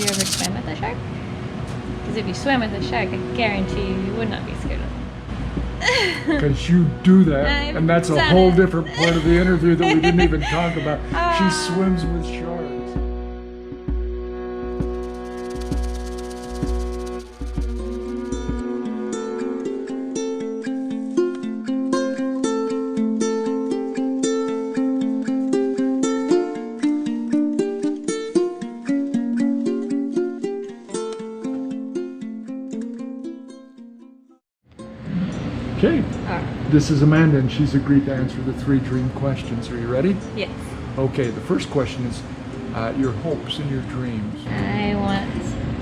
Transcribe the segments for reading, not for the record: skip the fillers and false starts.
you ever swam with a shark? Because if you swam with a shark, I guarantee you would not be scared of them. Because you do that, and that's a whole different part of the interview that we didn't even talk about. She swims with sharks. Okay, this is Amanda, and she's agreed to answer the 3 dream questions. Are you ready? Yes. Okay, the first question is your hopes and your dreams. I want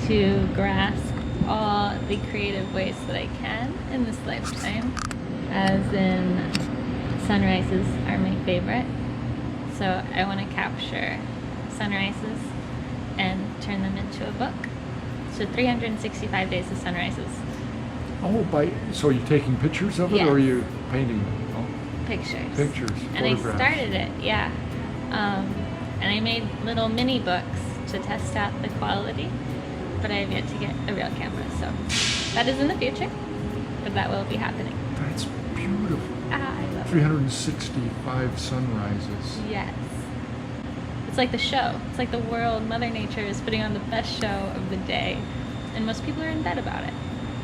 to grasp all the creative ways that I can in this lifetime, as in sunrises are my favorite. So I want to capture sunrises and turn them into a book. So 365 days of sunrises. Oh, so you're taking pictures of it, yes. or are you painting? Oh. Pictures. Pictures, and I photographs. started it, yeah. And I made little mini books to test out the quality, but I have yet to get a real camera, so that is in the future, but that will be happening. That's beautiful. I love 365 sunrises. Yes. It's like the show. It's like the world. Mother Nature is putting on the best show of the day, and most people are in bed about it.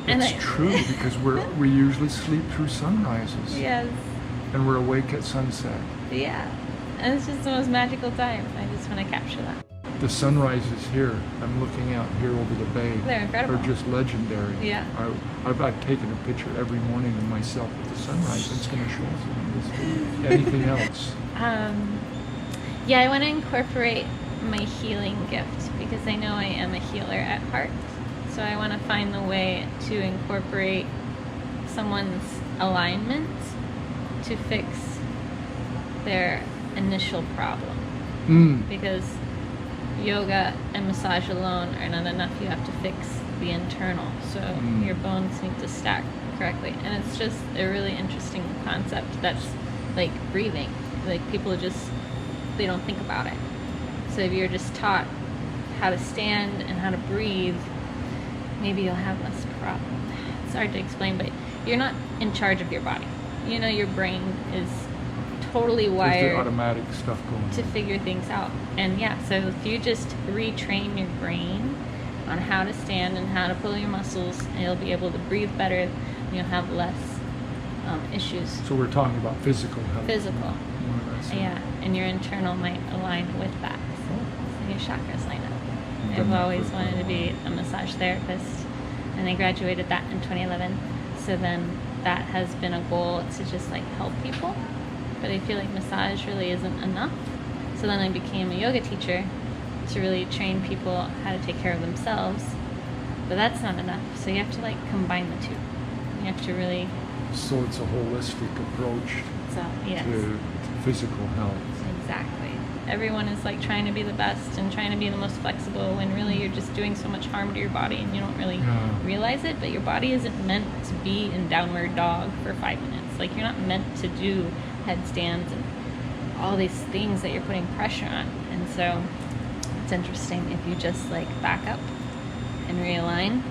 It's true, because we usually sleep through sunrises. Yes. And we're awake at sunset. Yeah. And it's just the most magical time. I just want to capture that. The sunrises here, I'm looking out here over the bay. They're incredible. They're just legendary. Yeah. I've taken a picture every morning of myself with the sunrise. It's going to show us anything else. Yeah, I want to incorporate my healing gift, because I know I am a healer at heart. So I want to find the way to incorporate someone's alignment to fix their initial problem. Because yoga and massage alone are not enough. You have to fix the internal. So your bones need to stack correctly. And it's just a really interesting concept that's like breathing. Like people they don't think about it. So if you're just taught how to stand and how to breathe, maybe you'll have less problem. It's hard to explain, but you're not in charge of your body. You know, your brain is totally wired. There's the automatic stuff going to on. figure things out. And yeah, so if you just retrain your brain on how to stand and how to pull your muscles, and you'll be able to breathe better, and you'll have less issues. So we're talking about physical health. Physical. Yeah, and your internal might align with that. So your chakras line up. I've always wanted to be a massage therapist, and I graduated that in 2011. So then that has been a goal to just like help people, but I feel like massage really isn't enough. So then I became a yoga teacher to really train people how to take care of themselves, but that's not enough. So you have to like combine the two. You have to really. So it's a holistic approach Yes. to physical health. Exactly. Everyone is like trying to be the best and trying to be the most flexible, when really you're just doing so much harm to your body and you don't really realize it. But your body isn't meant to be in downward dog for 5 minutes. Like, you're not meant to do headstands and all these things that you're putting pressure on. And so it's interesting if you just like back up and realign,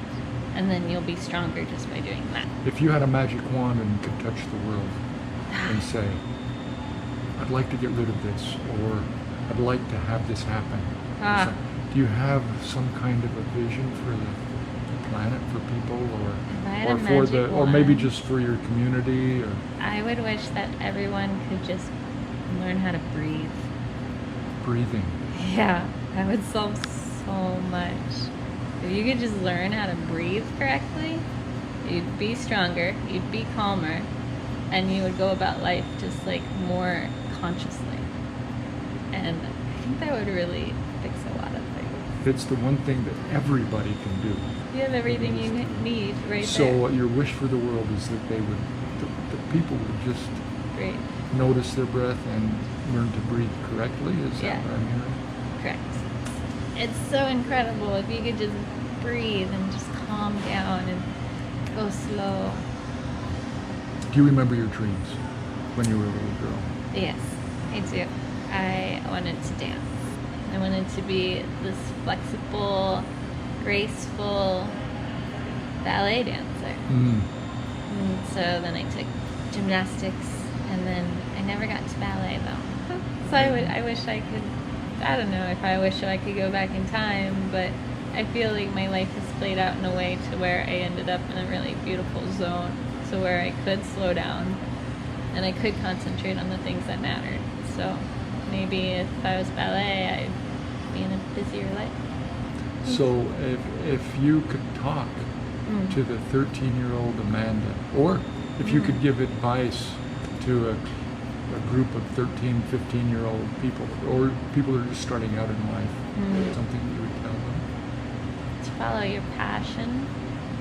and then you'll be stronger just by doing that. If you had a magic wand and could touch the world and say, I'd like to get rid of this, or I'd like to have this happen. So, do you have some kind of a vision for the planet, for people, or maybe just for your community? Or I would wish that everyone could just learn how to breathe. Breathing. Yeah, that would solve so much. If you could just learn how to breathe correctly, you'd be stronger, you'd be calmer, and you would go about life just like more consciously. And I think that would really fix a lot of things. It's the one thing that everybody can do. You have everything you need right there. So your wish for the world is that the people would just notice their breath and learn to breathe correctly? Is that what I'm hearing? Correct. It's so incredible if you could just breathe and just calm down and go slow. Do you remember your dreams when you were a little girl? Yes, I do. I wanted to dance. I wanted to be this flexible, graceful ballet dancer. And so then I took gymnastics, and then I never got to ballet though. So I wish I could, I don't know if I wish I could go back in time, but I feel like my life has played out in a way to where I ended up in a really beautiful zone, so where I could slow down and I could concentrate on the things that mattered. So maybe if I was ballet, I'd be in a busier life. So if you could talk to the 13-year-old Amanda, or if you could give advice to a group of 13, 15-year-old people, or people that are just starting out in life, something you would tell them? To follow your passion.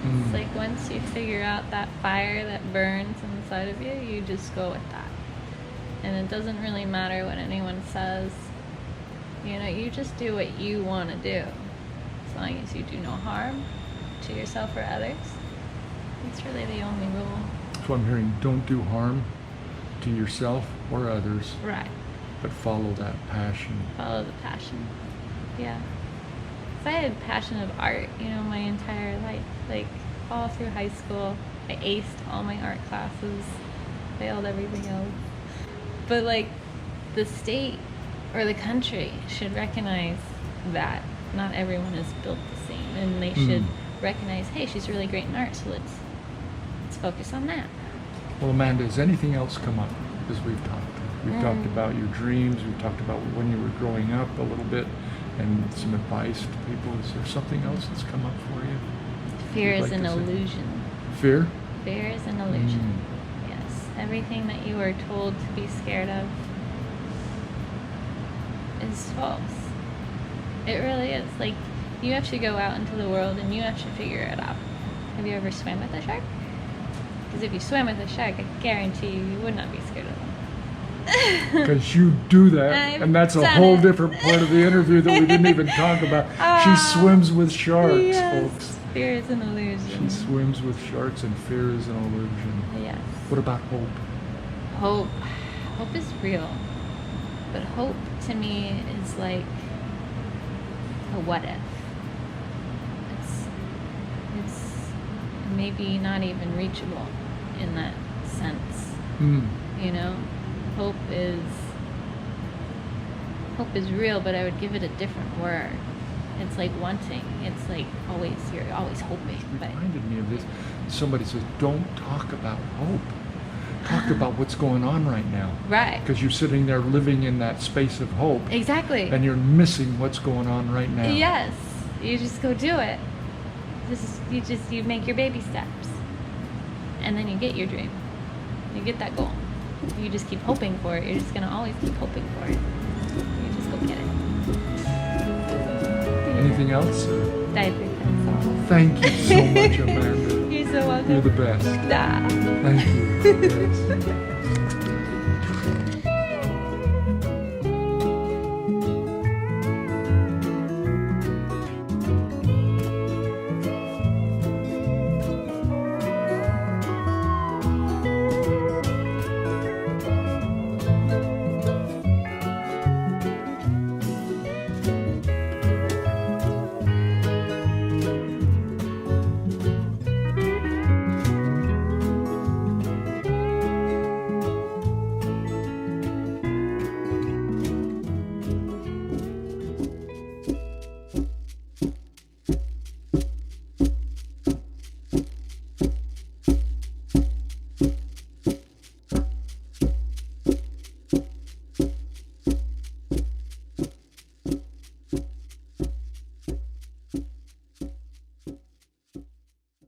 It's like once you figure out that fire that burns inside of you, you just go with that. And it doesn't really matter what anyone says. You know, you just do what you want to do. As long as you do no harm to yourself or others. It's really the only rule. So I'm hearing, don't do harm to yourself or others. Right. But follow that passion. Follow the passion. Yeah. I had passion of art, you know, my entire life. Like, all through high school, I aced all my art classes, failed everything else. But, like, the state or the country should recognize that not everyone is built the same. And they should recognize, hey, she's really great in art, so let's focus on that. Well, Amanda, has anything else come up as we've talked? We've talked about your dreams, we've talked about when you were growing up a little bit, and some advice to people. Is there something else that's come up for you? Fear is an illusion. Fear? Fear is an illusion. Yes. Everything that you are told to be scared of is false. It really is. Like, you have to go out into the world and you have to figure it out. Have you ever swam with a shark? Because if you swam with a shark, I guarantee you would not be scared of them. Because you do that, and that's a whole different part of the interview that we didn't even talk about. She swims with sharks, yes. folks. Fear is an illusion. She swims with sharks, and fear is an illusion. Yes. What about hope? Hope. Hope is real. But hope to me is like a what if. It's maybe not even reachable in that sense. You know? Hope is real, but I would give it a different word. It's like wanting. It's like you're always hoping. It reminded me of this. Somebody says, don't talk about hope. Talk about what's going on right now. Right. Because you're sitting there living in that space of hope. Exactly. And you're missing what's going on right now. Yes. You just go do it. You make your baby steps. And then you get your dream. You get that goal. You just keep hoping for it. You're just going to always keep hoping for it. You just go get it. Anything else? I think that's all. Thank you so much, Amanda. You're so welcome. You're the best. Ah. Thank you. Yes.